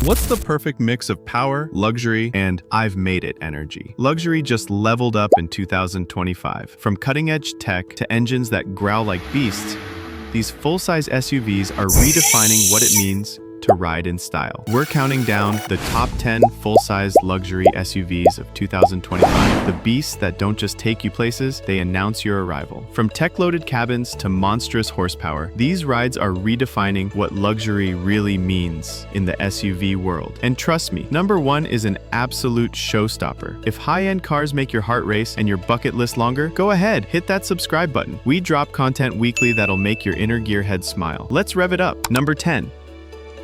What's the perfect mix of power, luxury, and I've made it energy? Luxury just leveled up in 2025. From cutting-edge tech to engines that growl like beasts, these full-size SUVs are redefining what it means to ride in style. We're counting down the top 10 full-size luxury SUVs of 2025, the beasts that don't just take you places, they announce your arrival. From tech-loaded cabins to monstrous horsepower, these rides are redefining what luxury really means in the SUV world. And trust me, number one is an absolute showstopper. If high-end cars make your heart race and your bucket list longer, go ahead, hit that subscribe button. We drop content weekly that'll make your inner gearhead smile. Let's rev it up. Number 10.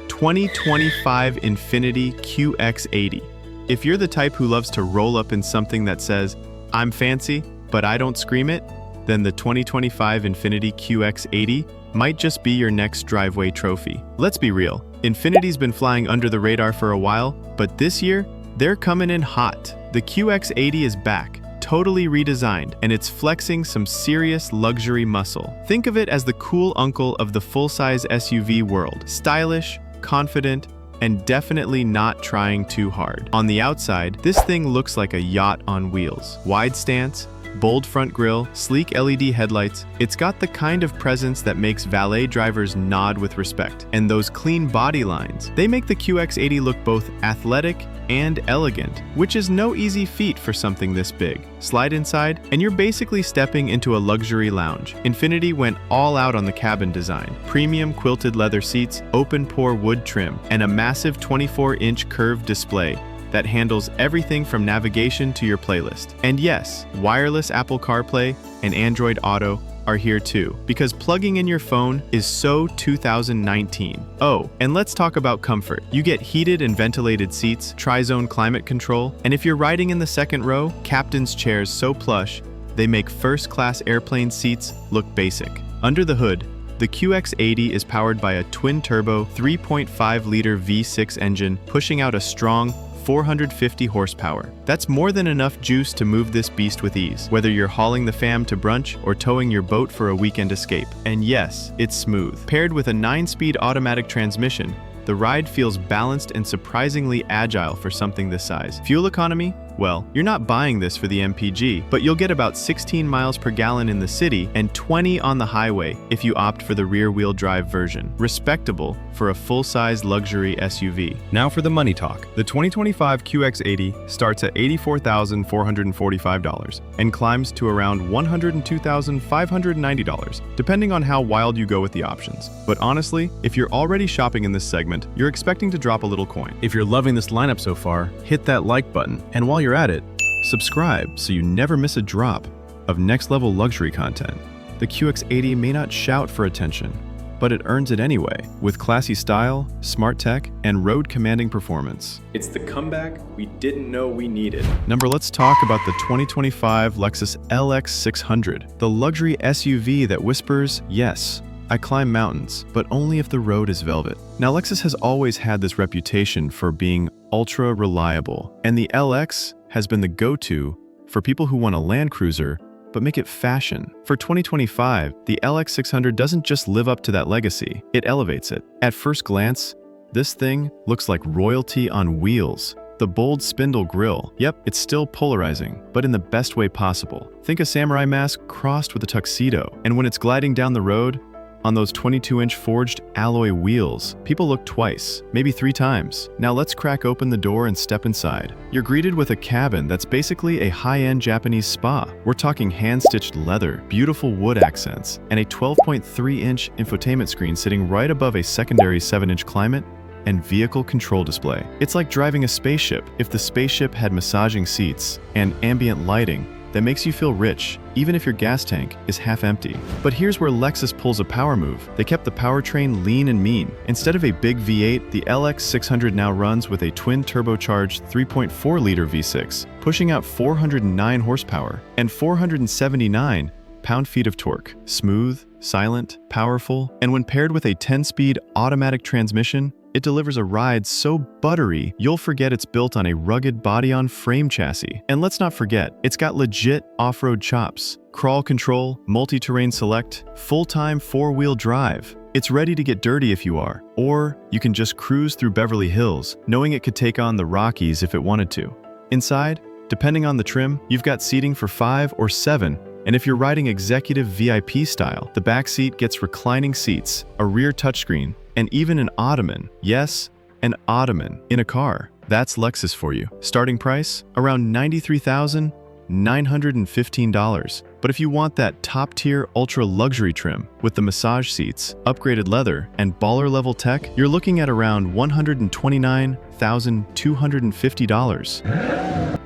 2025 Infiniti QX80. If you're the type who loves to roll up in something that says, "I'm fancy, but I don't scream it," then the 2025 Infiniti QX80 might just be your next driveway trophy. Let's be real, Infiniti's been flying under the radar for a while, but this year, they're coming in hot. The QX80 is back, totally redesigned, and it's flexing some serious luxury muscle. Think of it as the cool uncle of the full-size SUV world. Stylish, confident, and definitely not trying too hard. On the outside, this thing looks like a yacht on wheels. Wide stance, bold front grille, sleek LED headlights. It's got the kind of presence that makes valet drivers nod with respect. And those clean body lines, they make the QX80 look both athletic and elegant, which is no easy feat for something this big. Slide inside, and you're basically stepping into a luxury lounge. Infiniti went all out on the cabin design. Premium quilted leather seats, open-pore wood trim, and a massive 24-inch curved display that handles everything from navigation to your playlist. And yes, wireless Apple CarPlay and Android Auto are here too, because plugging in your phone is so 2019. Oh, and let's talk about comfort. You get heated and ventilated seats, tri-zone climate control, and if you're riding in the second row, captain's chairs so plush, they make first-class airplane seats look basic. Under the hood, the QX80 is powered by a twin-turbo 3.5-liter V6 engine, pushing out a strong 450 horsepower. That's more than enough juice to move this beast with ease, whether you're hauling the fam to brunch or towing your boat for a weekend escape. And yes, it's smooth. Paired with a 9-speed automatic transmission, the ride feels balanced and surprisingly agile for something this size. Fuel economy? Well, you're not buying this for the MPG, but you'll get about 16 miles per gallon in the city and 20 on the highway if you opt for the rear-wheel drive version. Respectable for a full-size luxury SUV. Now for the money talk. The 2025 QX80 starts at $84,445 and climbs to around $102,590, depending on how wild you go with the options. But honestly, if you're already shopping in this segment, you're expecting to drop a little coin. If you're loving this lineup so far, hit that like button, and while you're at it, subscribe so you never miss a drop of next-level luxury content. The QX80 may not shout for attention, but it earns it anyway, with classy style, smart tech, and road-commanding performance. It's the comeback we didn't know we needed. Let's talk about the 2025 Lexus LX600, the luxury SUV that whispers, "Yes, I climb mountains, but only if the road is velvet." Now, Lexus has always had this reputation for being ultra-reliable, and the LX has been the go-to for people who want a Land Cruiser, but make it fashion. For 2025, the LX600 doesn't just live up to that legacy, it elevates it. At first glance, this thing looks like royalty on wheels. The bold spindle grille, yep, it's still polarizing, but in the best way possible. Think a samurai mask crossed with a tuxedo, and when it's gliding down the road, on those 22-inch forged alloy wheels, people look twice, maybe 3 times. Now let's crack open the door and step inside. You're greeted with a cabin that's basically a high-end Japanese spa. We're talking hand-stitched leather, beautiful wood accents, and a 12.3-inch infotainment screen sitting right above a secondary 7-inch climate and vehicle control display. It's like driving a spaceship if the spaceship had massaging seats and ambient lighting that makes you feel rich, even if your gas tank is half empty. But here's where Lexus pulls a power move. They kept the powertrain lean and mean. Instead of a big V8, the LX600 now runs with a twin-turbocharged 3.4-liter V6, pushing out 409 horsepower and 479 pound-feet of torque. Smooth, silent, powerful, and when paired with a 10-speed automatic transmission, It delivers a ride so buttery, you'll forget it's built on a rugged body-on-frame chassis. And let's not forget, it's got legit off-road chops. Crawl control, multi-terrain select, full-time four-wheel drive. It's ready to get dirty if you are. Or you can just cruise through Beverly Hills, knowing it could take on the Rockies if it wanted to. Inside, depending on the trim, you've got seating for 5 or 7. And if you're riding executive VIP style, the back seat gets reclining seats, a rear touchscreen, and even an ottoman. Yes, an ottoman in a car. That's Lexus for you. Starting price? Around $93,915. But if you want that top-tier ultra-luxury trim with the massage seats, upgraded leather, and baller-level tech, you're looking at around $129,250.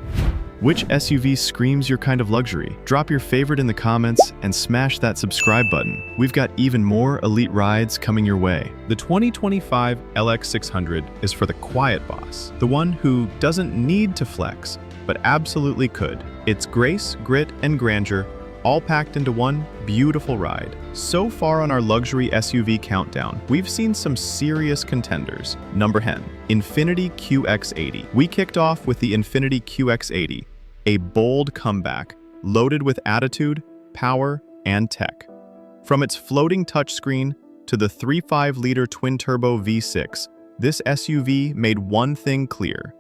Which SUV screams your kind of luxury? Drop your favorite in the comments and smash that subscribe button. We've got even more elite rides coming your way. The 2025 LX600 is for the quiet boss, the one who doesn't need to flex, but absolutely could. It's grace, grit, and grandeur, all packed into one beautiful ride. So far on our luxury SUV countdown, we've seen some serious contenders. Number 10, Infiniti QX80. We kicked off with the Infiniti QX80, a bold comeback, loaded with attitude, power, and tech. From its floating touchscreen to the 3.5-liter twin-turbo V6, this SUV made one thing clear.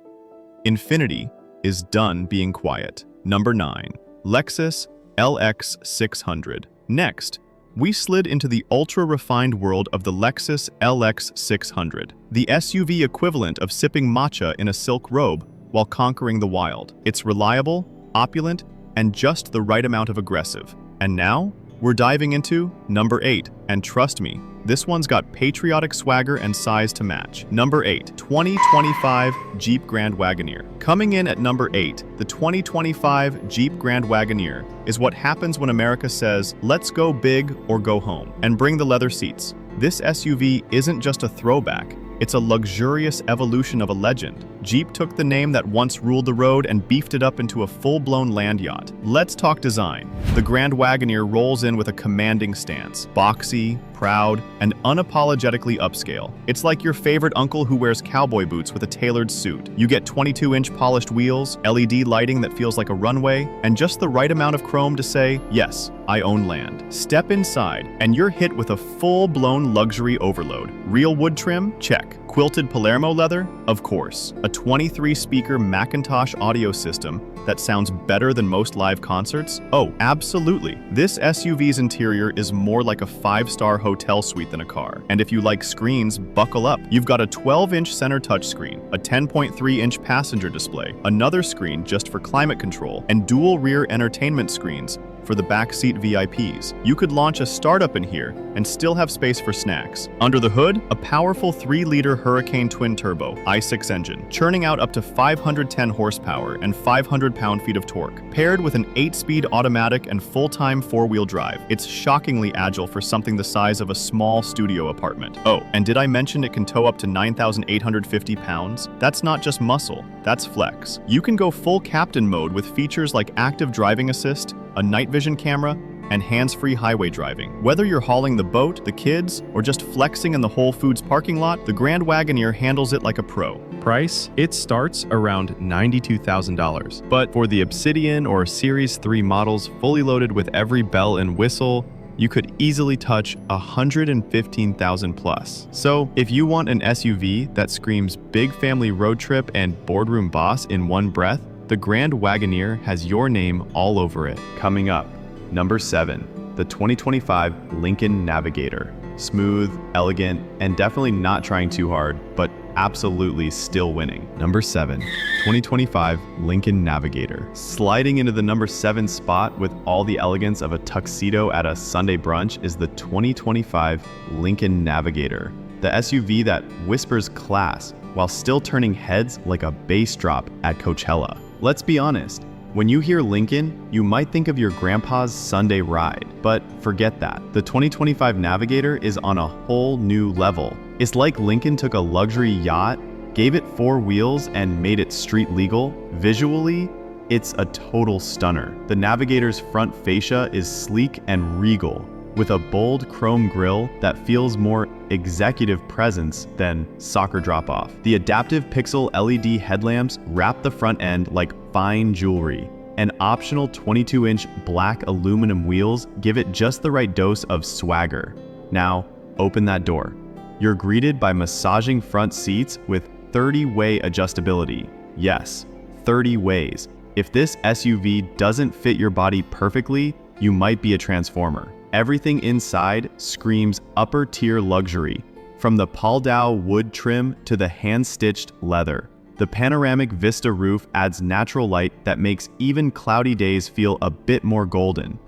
Infiniti is done being quiet. Number 9, Lexus LX600. Next, we slid into the ultra-refined world of the Lexus LX600, the SUV equivalent of sipping matcha in a silk robe while conquering the wild. It's reliable, opulent, and just the right amount of aggressive. And now, we're diving into number 8, and trust me, this one's got patriotic swagger and size to match. Number 8, 2025 Jeep Grand Wagoneer. Coming in at number 8, the 2025 Jeep Grand Wagoneer is what happens when America says, let's go big or go home, and bring the leather seats. This SUV isn't just a throwback, it's a luxurious evolution of a legend. Jeep took the name that once ruled the road and beefed it up into a full-blown land yacht. Let's talk design. The Grand Wagoneer rolls in with a commanding stance, boxy, proud, and unapologetically upscale. It's like your favorite uncle who wears cowboy boots with a tailored suit. You get 22-inch polished wheels, LED lighting that feels like a runway, and just the right amount of chrome to say, yes, I own land. Step inside, and you're hit with a full-blown luxury overload. Real wood trim? Check. Quilted Palermo leather? Of course. A 23-speaker Macintosh audio system that sounds better than most live concerts? Oh, absolutely. This SUV's interior is more like a 5-star hotel suite than a car. And if you like screens, buckle up. You've got a 12-inch center touchscreen, a 10.3-inch passenger display, another screen just for climate control, and dual rear entertainment screens for the backseat VIPs. You could launch a startup in here and still have space for snacks. Under the hood, a powerful 3-liter Hurricane twin-turbo i6 engine, churning out up to 510 horsepower and 500 pound-feet of torque. Paired with an 8-speed automatic and full-time 4-wheel drive, it's shockingly agile for something the size of a small studio apartment. Oh, and did I mention it can tow up to 9,850 pounds? That's not just muscle, that's flex. You can go full captain mode with features like active driving assist, a night vision camera, and hands-free highway driving. Whether you're hauling the boat, the kids, or just flexing in the Whole Foods parking lot, the Grand Wagoneer handles it like a pro. Price? It starts around $92,000. But for the Obsidian or Series 3 models fully loaded with every bell and whistle, you could easily touch $115,000 plus. So if you want an SUV that screams big family road trip and boardroom boss in one breath, the Grand Wagoneer has your name all over it. Coming up, number 7, the 2025 Lincoln Navigator. Smooth, elegant, and definitely not trying too hard, but absolutely still winning. Number 7, 2025 Lincoln Navigator. Sliding into the number 7 spot with all the elegance of a tuxedo at a Sunday brunch is the 2025 Lincoln Navigator. The SUV that whispers class while still turning heads like a bass drop at Coachella. Let's be honest, when you hear Lincoln, you might think of your grandpa's Sunday ride, but forget that. The 2025 Navigator is on a whole new level. It's like Lincoln took a luxury yacht, gave it 4 wheels, and made it street legal. Visually, it's a total stunner. The Navigator's front fascia is sleek and regal, with a bold chrome grille that feels more executive presence than soccer drop-off. The adaptive pixel LED headlamps wrap the front end like fine jewelry, and optional 22-inch black aluminum wheels give it just the right dose of swagger. Now, open that door. You're greeted by massaging front seats with 30-way adjustability. Yes, 30 ways. If this SUV doesn't fit your body perfectly, you might be a transformer. Everything inside screams upper-tier luxury, from the Paldau wood trim to the hand-stitched leather. The panoramic Vista roof adds natural light that makes even cloudy days feel a bit more golden.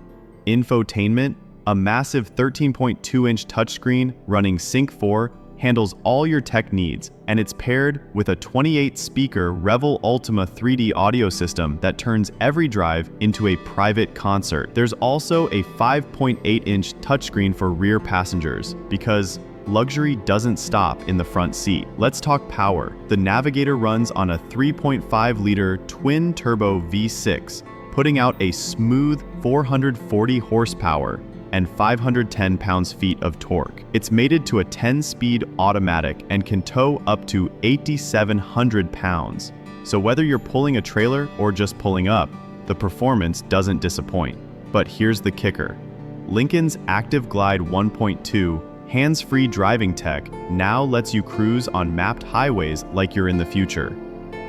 Infotainment, a massive 13.2-inch touchscreen running Sync 4, handles all your tech needs, and it's paired with a 28-speaker Revel Ultima 3D audio system that turns every drive into a private concert. There's also a 5.8-inch touchscreen for rear passengers, because luxury doesn't stop in the front seat. Let's talk power. The Navigator runs on a 3.5-liter twin-turbo V6, putting out a smooth 440 horsepower and 510 pounds-feet of torque. It's mated to a 10-speed automatic and can tow up to 8,700 pounds. So whether you're pulling a trailer or just pulling up, the performance doesn't disappoint. But here's the kicker. Lincoln's Active Glide 1.2 hands-free driving tech now lets you cruise on mapped highways like you're in the future.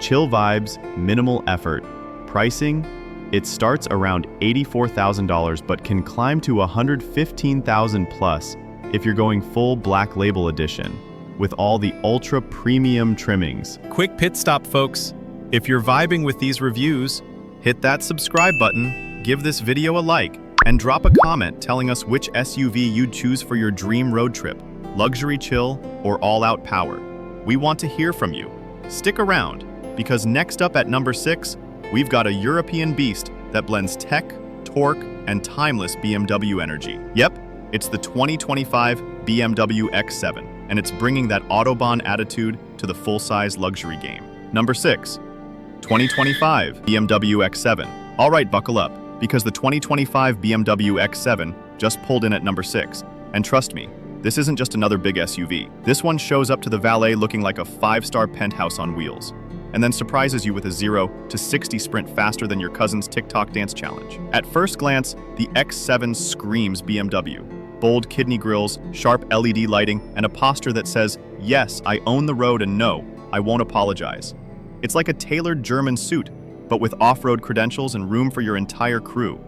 Chill vibes, minimal effort. Pricing? It starts around $84,000 but can climb to $115,000 plus if you're going full Black Label edition, with all the ultra premium trimmings. Quick pit stop, folks. If you're vibing with these reviews, hit that subscribe button, give this video a like, and drop a comment telling us which SUV you'd choose for your dream road trip, luxury chill or all-out power. We want to hear from you. Stick around, because next up at number 6, we've got a European beast that blends tech, torque, and timeless BMW energy. Yep, it's the 2025 BMW X7, and it's bringing that Autobahn attitude to the full-size luxury game. Number 6, 2025 BMW X7. All right, buckle up, because the 2025 BMW X7 just pulled in at number 6. And trust me, this isn't just another big SUV. This one shows up to the valet looking like a 5-star penthouse on wheels, and then surprises you with a 0 to 60 sprint faster than your cousin's TikTok dance challenge. At first glance, the X7 screams BMW. Bold kidney grills, sharp LED lighting, and a posture that says, yes, I own the road and no, I won't apologize. It's like a tailored German suit, but with off-road credentials and room for your entire crew.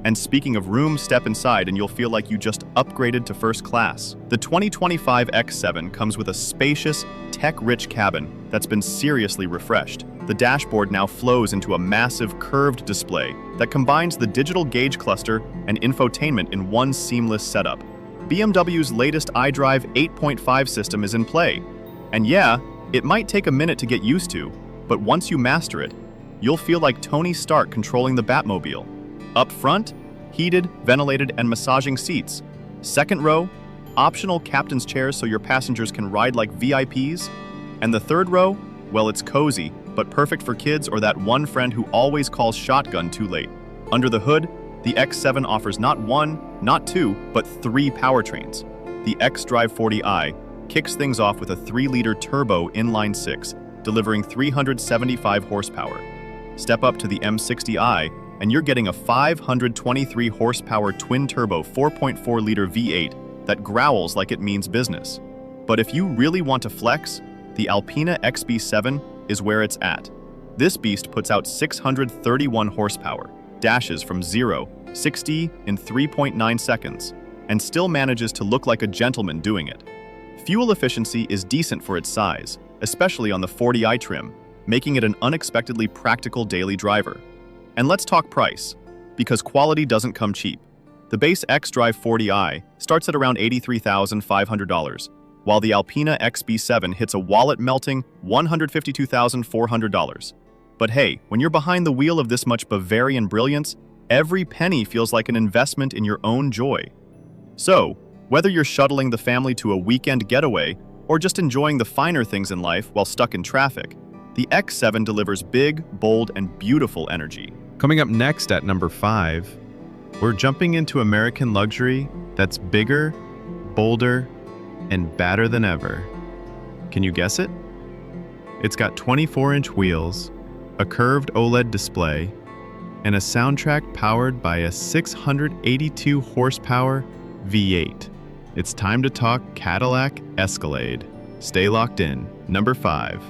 And speaking of room, step inside and you'll feel like you just upgraded to first class. The 2025 X7 comes with a spacious, tech-rich cabin that's been seriously refreshed. The dashboard now flows into a massive curved display that combines the digital gauge cluster and infotainment in one seamless setup. BMW's latest iDrive 8.5 system is in play. And yeah, it might take a minute to get used to, but once you master it, you'll feel like Tony Stark controlling the Batmobile. Up front, heated, ventilated, and massaging seats. Second row, optional captain's chairs so your passengers can ride like VIPs. And the third row, well, it's cozy, but perfect for kids or that one friend who always calls shotgun too late. Under the hood, the X7 offers not 1, not 2, but 3 powertrains. The xDrive 40i kicks things off with a 3-liter turbo inline-6, delivering 375 horsepower. Step up to the M60i, and you're getting a 523 horsepower twin-turbo 4.4-liter V8 that growls like it means business. But if you really want to flex, the Alpina XB7 is where it's at. This beast puts out 631 horsepower, dashes from 0-60 in 3.9 seconds, and still manages to look like a gentleman doing it. Fuel efficiency is decent for its size, especially on the 40i trim, making it an unexpectedly practical daily driver. And let's talk price, because quality doesn't come cheap. The base xDrive 40i starts at around $83,500, while the Alpina XB7 hits a wallet-melting $152,400. But hey, when you're behind the wheel of this much Bavarian brilliance, every penny feels like an investment in your own joy. So, whether you're shuttling the family to a weekend getaway or just enjoying the finer things in life while stuck in traffic, the X7 delivers big, bold, and beautiful energy. Coming up next at number 5, we're jumping into American luxury that's bigger, bolder, and badder than ever. Can you guess it? It's got 24-inch wheels, a curved OLED display, and a soundtrack powered by a 682 horsepower V8. It's time to talk Cadillac Escalade. Stay locked in. Number 5.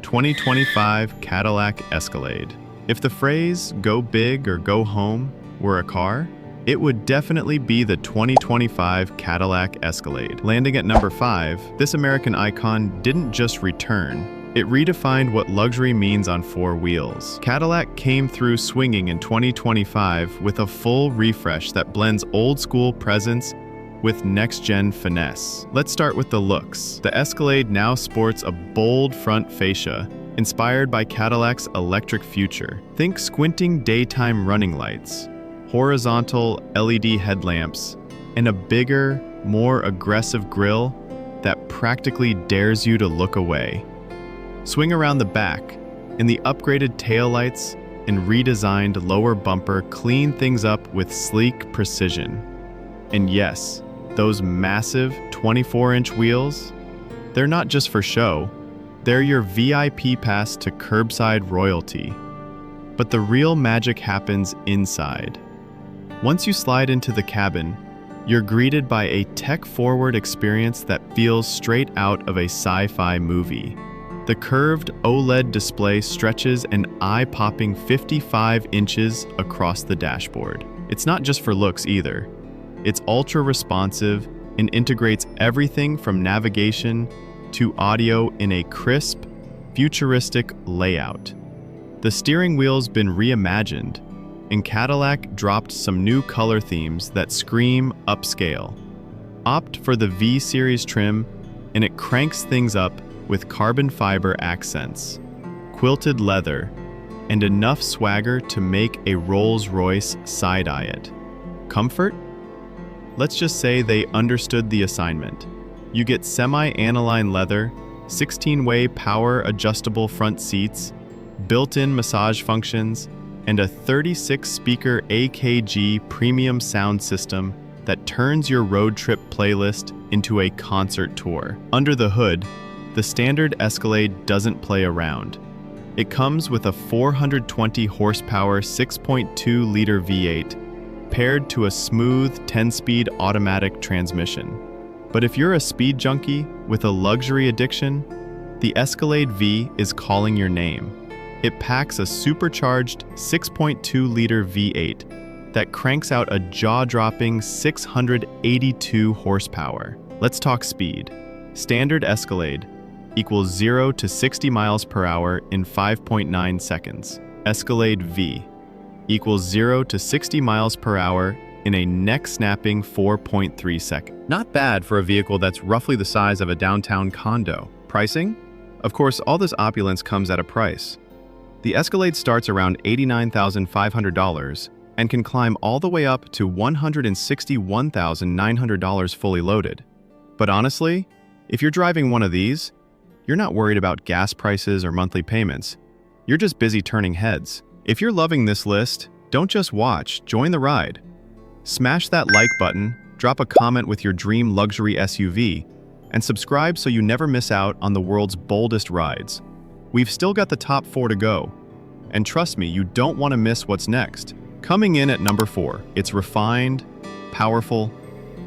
2025 Cadillac Escalade. If the phrase "go big or go home" were a car, it would definitely be the 2025 Cadillac Escalade. Landing at number 5, this American icon didn't just return, it redefined what luxury means on 4 wheels. Cadillac came through swinging in 2025 with a full refresh that blends old-school presence with next-gen finesse. Let's start with the looks. The Escalade now sports a bold front fascia, inspired by Cadillac's electric future. Think squinting daytime running lights, horizontal LED headlamps, and a bigger, more aggressive grille that practically dares you to look away. Swing around the back, and the upgraded taillights and redesigned lower bumper clean things up with sleek precision. And yes, those massive 24-inch wheels, they're not just for show, they're your VIP pass to curbside royalty. But the real magic happens inside. Once you slide into the cabin, you're greeted by a tech-forward experience that feels straight out of a sci-fi movie. The curved OLED display stretches an eye-popping 55 inches across the dashboard. It's not just for looks either. It's ultra-responsive and integrates everything from navigation to audio in a crisp, futuristic layout. The steering wheel's been reimagined, and Cadillac dropped some new color themes that scream upscale. Opt for the V-Series trim, and it cranks things up with carbon fiber accents, quilted leather, and enough swagger to make a Rolls-Royce side-eye it. Comfort? Let's just say they understood the assignment. You get semi-aniline leather, 16-way power-adjustable front seats, built-in massage functions, and a 36-speaker AKG premium sound system that turns your road trip playlist into a concert tour. Under the hood, the standard Escalade doesn't play around. It comes with a 420 horsepower 6.2-liter V8 paired to a smooth 10-speed automatic transmission. But if you're a speed junkie with a luxury addiction, the Escalade V is calling your name. It packs a supercharged 6.2-liter V8 that cranks out a jaw-dropping 682 horsepower. Let's talk speed. Standard Escalade equals 0 to 60 miles per hour in 5.9 seconds. Escalade V equals 0 to 60 miles per hour in a neck-snapping 4.3 seconds. Not bad for a vehicle that's roughly the size of a downtown condo. Pricing? Of course, all this opulence comes at a price. The Escalade starts around $89,500 and can climb all the way up to $161,900 fully loaded. But honestly, if you're driving one of these, you're not worried about gas prices or monthly payments. You're just busy turning heads. If you're loving this list, don't just watch, join the ride. Smash that like button, drop a comment with your dream luxury SUV, and subscribe so you never miss out on the world's boldest rides. We've still got the top 4 to go. And trust me, you don't want to miss what's next. Coming in at number 4, it's refined, powerful,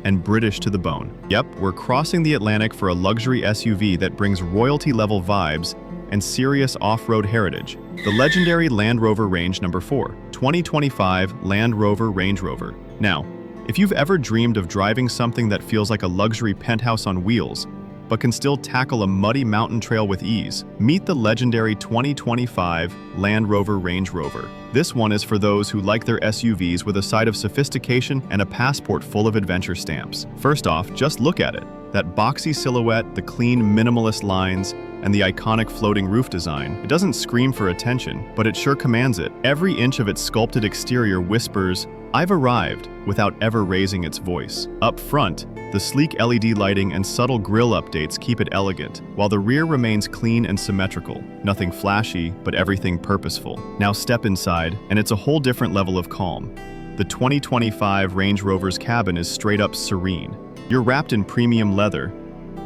and British to the bone. Yep, we're crossing the Atlantic for a luxury SUV that brings royalty-level vibes and serious off-road heritage. The legendary Land Rover Range number 4, 2025 Land Rover Range Rover. Now, if you've ever dreamed of driving something that feels like a luxury penthouse on wheels, but can still tackle a muddy mountain trail with ease, meet the legendary 2025 Land Rover Range Rover. This one is for those who like their SUVs with a side of sophistication and a passport full of adventure stamps. First off, just look at it. That boxy silhouette, the clean minimalist lines, and the iconic floating roof design. It doesn't scream for attention, but it sure commands it. Every inch of its sculpted exterior whispers, "I've arrived," without ever raising its voice. Up front, the sleek LED lighting and subtle grille updates keep it elegant, while the rear remains clean and symmetrical. Nothing flashy, but everything purposeful. Now step inside, and it's a whole different level of calm. The 2025 Range Rover's cabin is straight up serene. You're wrapped in premium leather,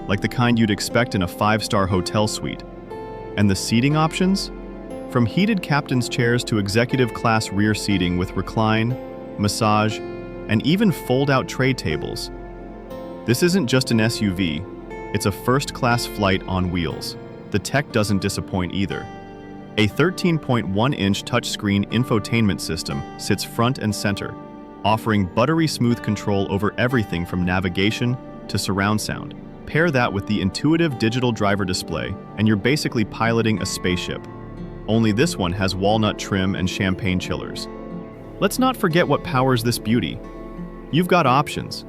like the kind you'd expect in a 5-star hotel suite. And the seating options? From heated captain's chairs to executive-class rear seating with recline, massage, and even fold-out tray tables. This isn't just an SUV, it's a first-class flight on wheels. The tech doesn't disappoint either. A 13.1-inch touchscreen infotainment system sits front and center, offering buttery smooth control over everything from navigation to surround sound. Pair that with the intuitive digital driver display, and you're basically piloting a spaceship. Only this one has walnut trim and champagne chillers. Let's not forget what powers this beauty. You've got options.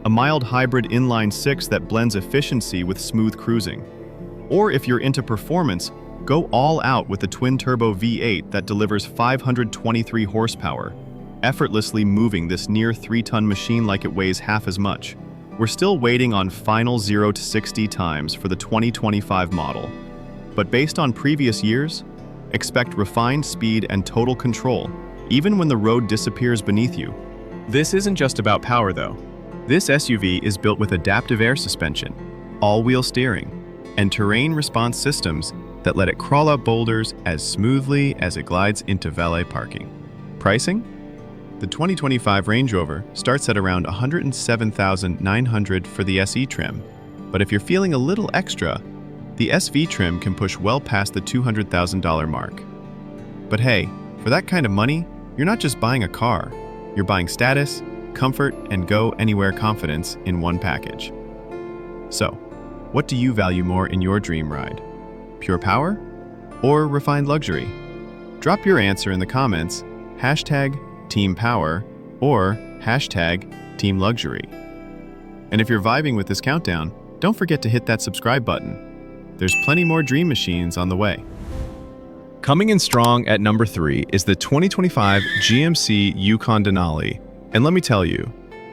A mild hybrid inline-6 that blends efficiency with smooth cruising. Or if you're into performance, go all out with the twin-turbo V8 that delivers 523 horsepower, effortlessly moving this near 3-ton machine like it weighs half as much. We're still waiting on final 0 to 60 times for the 2025 model. But based on previous years, expect refined speed and total control, even when the road disappears beneath you. This isn't just about power though. This SUV is built with adaptive air suspension, all-wheel steering, and terrain response systems that let it crawl up boulders as smoothly as it glides into valet parking. Pricing? The 2025 Range Rover starts at around $107,900 for the SE trim, but if you're feeling a little extra, the SV trim can push well past the $200,000 mark. But hey, for that kind of money, you're not just buying a car, you're buying status, comfort, and go-anywhere confidence in one package. So, what do you value more in your dream ride? Pure power or refined luxury? Drop your answer in the comments, #Team Power or #Team Luxury. And if you're vibing with this countdown, don't forget to hit that subscribe button. There's plenty more dream machines on the way. Coming in strong at number 3 is the 2025 GMC Yukon Denali. And let me tell you,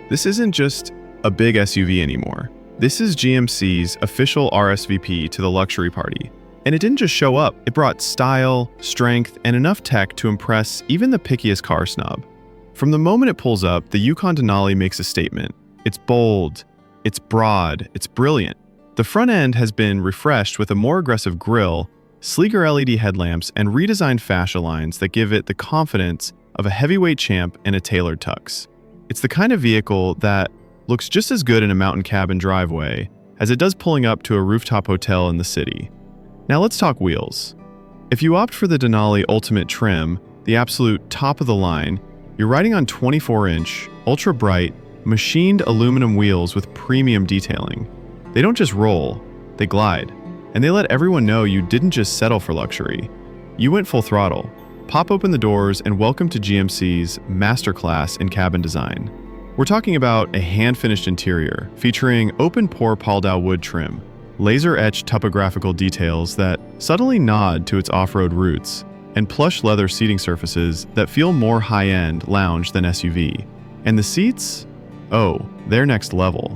this isn't just a big SUV anymore. This is GMC's official RSVP to the luxury party. And it didn't just show up, it brought style, strength, and enough tech to impress even the pickiest car snob. From the moment it pulls up, the Yukon Denali makes a statement. It's bold, it's broad, it's brilliant. The front end has been refreshed with a more aggressive grille, sleeker LED headlamps, and redesigned fascia lines that give it the confidence of a heavyweight champ in a tailored tux. It's the kind of vehicle that looks just as good in a mountain cabin driveway as it does pulling up to a rooftop hotel in the city. Now let's talk wheels. If you opt for the Denali Ultimate trim, the absolute top of the line, you're riding on 24-inch, ultra-bright, machined aluminum wheels with premium detailing. They don't just roll, they glide. And they let everyone know you didn't just settle for luxury. You went full throttle. Pop open the doors and welcome to GMC's masterclass in cabin design. We're talking about a hand-finished interior featuring open-pore Paldau wood trim, laser-etched topographical details that subtly nod to its off-road roots, and plush leather seating surfaces that feel more high-end lounge than SUV. And the seats? Oh, they're next level.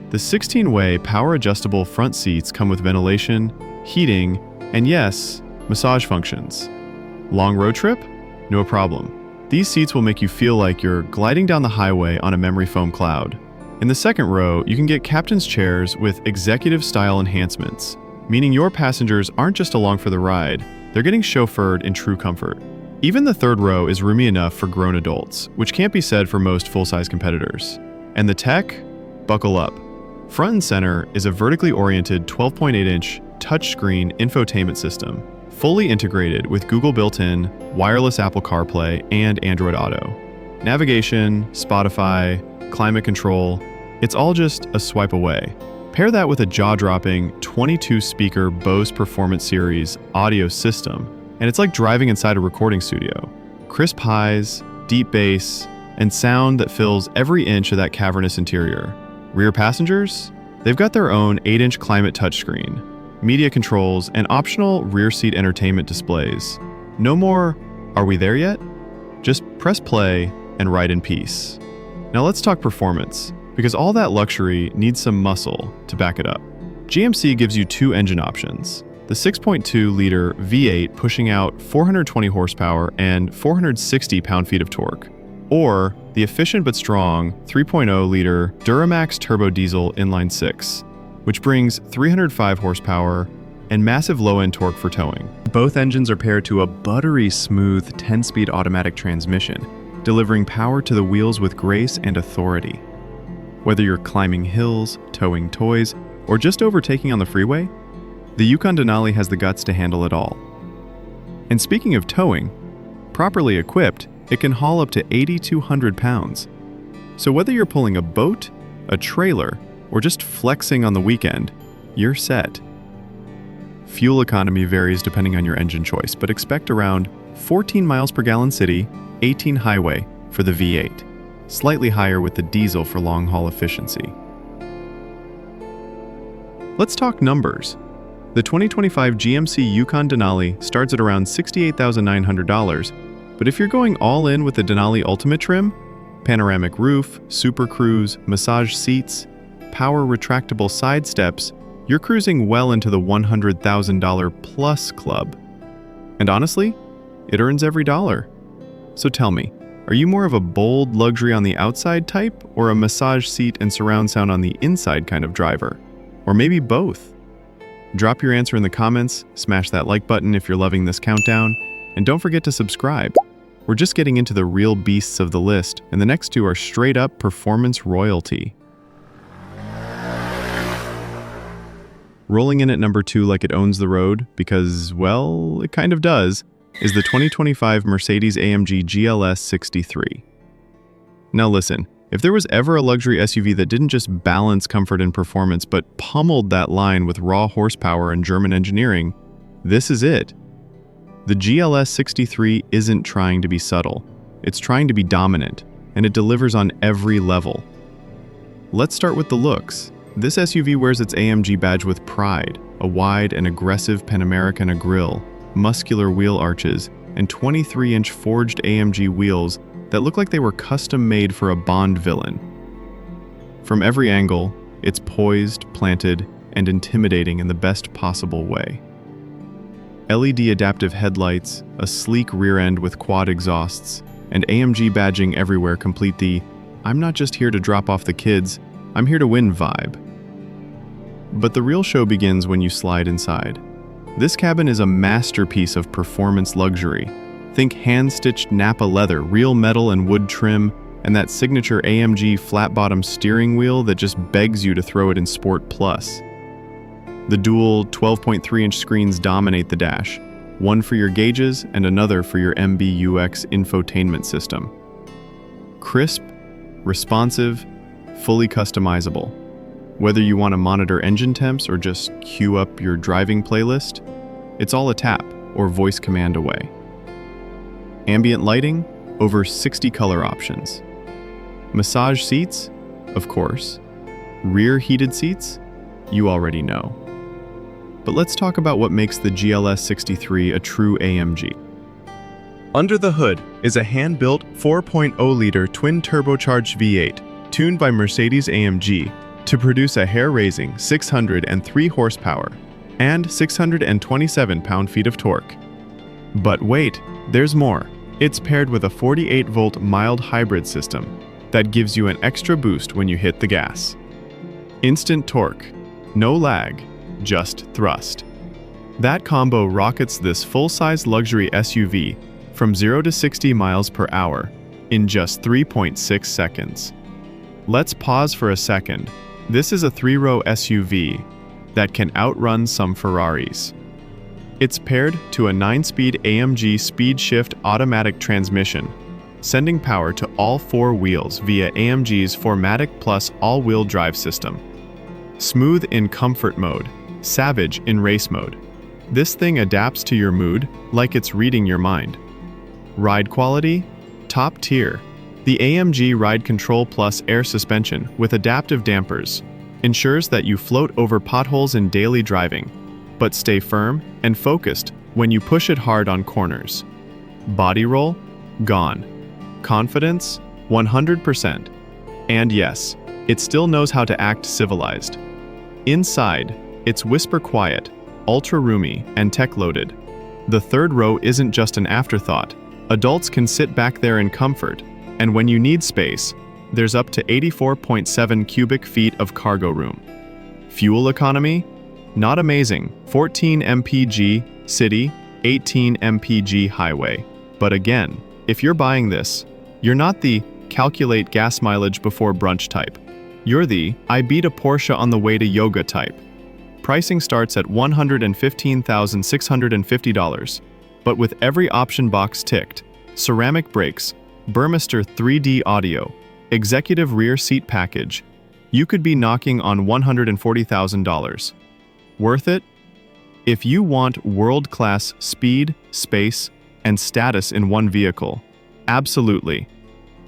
The 16-way power-adjustable front seats come with ventilation, heating, and yes, massage functions. Long road trip? No problem. These seats will make you feel like you're gliding down the highway on a memory foam cloud. In the second row, you can get captain's chairs with executive-style enhancements, meaning your passengers aren't just along for the ride, they're getting chauffeured in true comfort. Even the third row is roomy enough for grown adults, which can't be said for most full-size competitors. And the tech? Buckle up. Front and center is a vertically oriented 12.8-inch touchscreen infotainment system, fully integrated with Google built-in, wireless Apple CarPlay, and Android Auto. Navigation, Spotify, climate control, it's all just a swipe away. Pair that with a jaw-dropping 22-speaker Bose Performance Series audio system, and it's like driving inside a recording studio. Crisp highs, deep bass, and sound that fills every inch of that cavernous interior. Rear passengers? They've got their own 8-inch climate touchscreen, media controls, and optional rear seat entertainment displays. No more, are we there yet? Just press play and ride in peace. Now let's talk performance, because all that luxury needs some muscle to back it up. GMC gives you 2 engine options. The 6.2-liter V8 pushing out 420 horsepower and 460 pound-feet of torque. or the efficient but strong 3.0-liter Duramax turbo diesel inline-6, which brings 305 horsepower and massive low-end torque for towing. Both engines are paired to a buttery smooth 10-speed automatic transmission, delivering power to the wheels with grace and authority. Whether you're climbing hills, towing toys, or just overtaking on the freeway, the Yukon Denali has the guts to handle it all. And speaking of towing, properly equipped, it can haul up to 8,200 pounds. So whether you're pulling a boat, a trailer, or just flexing on the weekend, you're set. Fuel economy varies depending on your engine choice, but expect around 14 miles per gallon city, 18 highway for the V8, slightly higher with the diesel for long-haul efficiency. Let's talk numbers. The 2025 GMC Yukon Denali starts at around $68,900, but if you're going all in with the Denali Ultimate trim, panoramic roof, Super Cruise, massage seats, power retractable side steps, you're cruising well into the $100,000 plus club. And honestly, it earns every dollar. So tell me, are you more of a bold luxury on the outside type, or a massage seat and surround sound on the inside kind of driver? Or maybe both? Drop your answer in the comments, smash that like button if you're loving this countdown, and don't forget to subscribe. We're just getting into the real beasts of the list, and the next two are straight up performance royalty. Rolling in at number 2 like it owns the road, because, well, it kind of does, is the 2025 Mercedes-AMG GLS63. Now listen, if there was ever a luxury SUV that didn't just balance comfort and performance, but pummeled that line with raw horsepower and German engineering, this is it. The GLS63 isn't trying to be subtle. It's trying to be dominant, and it delivers on every level. Let's start with the looks. This SUV wears its AMG badge with pride, a wide and aggressive Pan-Americana grille, muscular wheel arches, and 23-inch forged AMG wheels that look like they were custom-made for a Bond villain. From every angle, it's poised, planted, and intimidating in the best possible way. LED adaptive headlights, a sleek rear end with quad exhausts, and AMG badging everywhere complete the "I'm not just here to drop off the kids, I'm here to win" vibe. But the real show begins when you slide inside. This cabin is a masterpiece of performance luxury. Think hand-stitched Napa leather, real metal and wood trim, and that signature AMG flat-bottom steering wheel that just begs you to throw it in Sport Plus. The dual 12.3-inch screens dominate the dash, one for your gauges and another for your MBUX infotainment system. Crisp, responsive, fully customizable. Whether you want to monitor engine temps or just queue up your driving playlist, it's all a tap or voice command away. Ambient lighting, over 60 color options. Massage seats, of course. Rear heated seats, you already know. But let's talk about what makes the GLS63 a true AMG. Under the hood is a hand-built 4.0-liter twin-turbocharged V8, tuned by Mercedes-AMG to produce a hair-raising 603 horsepower and 627 pound-feet of torque. But wait, there's more. It's paired with a 48-volt mild hybrid system that gives you an extra boost when you hit the gas. Instant torque, no lag, just thrust. That combo rockets this full-size luxury SUV from 0 to 60 miles per hour in just 3.6 seconds. Let's pause for a second. This is a 3-row SUV that can outrun some Ferraris. It's paired to a 9-speed AMG speed shift automatic transmission, sending power to all 4 wheels via AMG's 4MATIC Plus all-wheel drive system. Smooth in comfort mode, savage in race mode. This thing adapts to your mood like it's reading your mind. Ride quality? Top tier. The AMG Ride Control Plus air suspension with adaptive dampers ensures that you float over potholes in daily driving, but stay firm and focused when you push it hard on corners. Body roll? Gone. Confidence? 100%. And yes, it still knows how to act civilized. Inside, it's whisper quiet, ultra roomy, and tech-loaded. The third row isn't just an afterthought. Adults can sit back there in comfort, And when you need space, there's up to 84.7 cubic feet of cargo room. Fuel economy? Not amazing. 14 mpg city, 18 mpg highway. But again, if you're buying this, you're not the calculate gas mileage before brunch type. You're the I beat a Porsche on the way to yoga type. Pricing starts at $115,650, but with every option box ticked, ceramic brakes, Burmester 3D audio, executive rear seat package, you could be knocking on $140,000. Worth it? If you want world-class speed, space, and status in one vehicle, absolutely.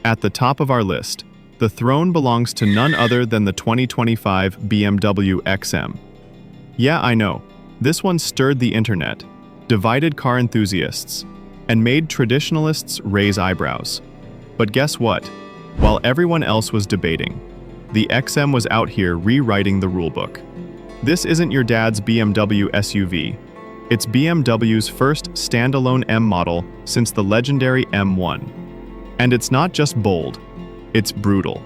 At the top of our list, the throne belongs to none other than the 2025 BMW XM. Yeah, I know, this one stirred the internet, divided car enthusiasts, and made traditionalists raise eyebrows. But guess what? While everyone else was debating, the XM was out here rewriting the rulebook. This isn't your dad's BMW SUV. It's BMW's first standalone M model since the legendary M1. And it's not just bold, it's brutal.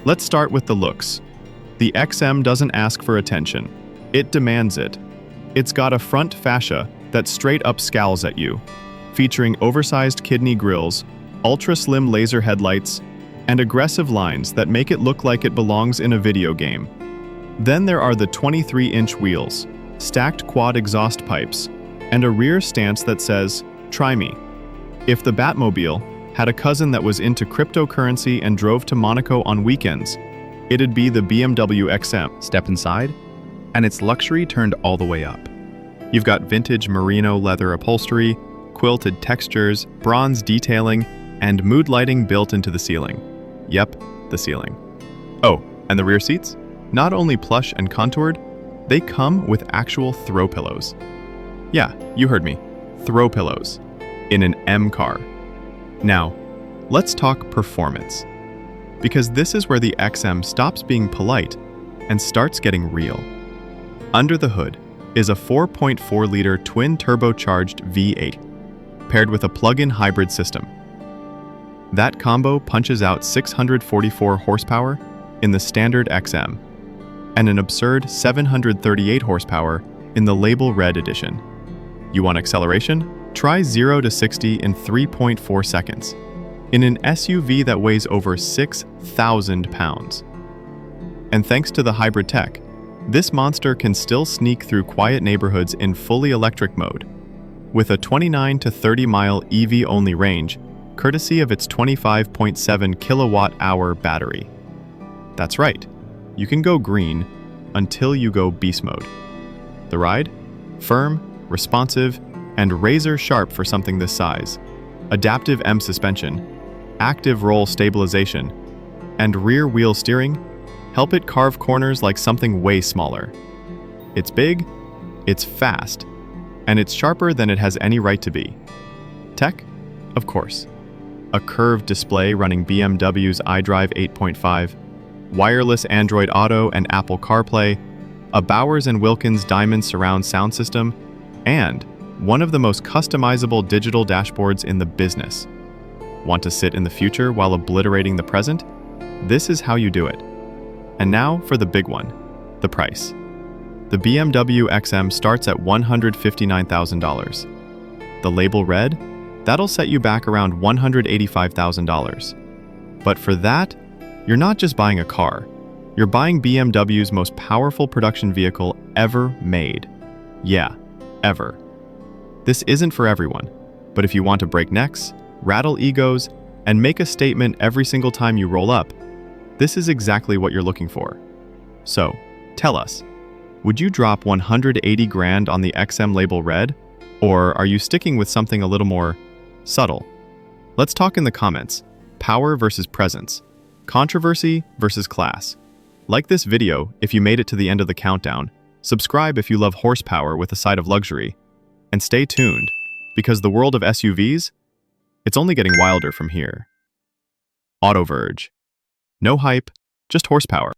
Let's start with the looks. The XM doesn't ask for attention, it demands it. It's got a front fascia that straight up scowls at you, featuring oversized kidney grills, ultra-slim laser headlights, and aggressive lines that make it look like it belongs in a video game. Then there are the 23-inch wheels, stacked quad exhaust pipes, and a rear stance that says, "Try me." If the Batmobile had a cousin that was into cryptocurrency and drove to Monaco on weekends, it'd be the BMW XM. Step inside, and it's luxury turned all the way up. You've got vintage merino leather upholstery, quilted textures, bronze detailing, and mood lighting built into the ceiling. Yep, the ceiling. Oh, and the rear seats? Not only plush and contoured, they come with actual throw pillows. Yeah, you heard me. Throw pillows. In an M car. Now, let's talk performance. Because this is where the XM stops being polite and starts getting real. Under the hood is a 4.4-liter twin-turbocharged V8, paired with a plug-in hybrid system. That combo punches out 644 horsepower in the standard XM, and an absurd 738 horsepower in the Label Red edition. You want acceleration? Try 0 to 60 in 3.4 seconds, in an SUV that weighs over 6,000 pounds. And thanks to the hybrid tech, this monster can still sneak through quiet neighborhoods in fully electric mode, with a 29 to 30-mile EV-only range, courtesy of its 25.7 kilowatt-hour battery. That's right, you can go green until you go beast mode. The ride? Firm, responsive, and razor-sharp for something this size. Adaptive M suspension, active roll stabilization, and rear-wheel steering help it carve corners like something way smaller. It's big, it's fast, and it's sharper than it has any right to be. Tech? Of course. A curved display running BMW's iDrive 8.5, wireless Android Auto and Apple CarPlay, a Bowers & Wilkins Diamond surround sound system, and one of the most customizable digital dashboards in the business. Want to sit in the future while obliterating the present? This is how you do it. And now for the big one, the price. The BMW XM starts at $159,000. The Label Red? That'll set you back around $185,000. But for that, you're not just buying a car, you're buying BMW's most powerful production vehicle ever made. Yeah, ever. This isn't for everyone, but if you want to break necks, rattle egos, and make a statement every single time you roll up, this is exactly what you're looking for. So, tell us, would you drop 180 grand on the XM Label Red, or are you sticking with something a little more subtle? Let's talk in the comments. Power versus presence. Controversy versus class. Like this video if you made it to the end of the countdown, subscribe if you love horsepower with a side of luxury, and stay tuned, because the world of SUVs, it's only getting wilder from here. AutoVerge. No hype, just horsepower.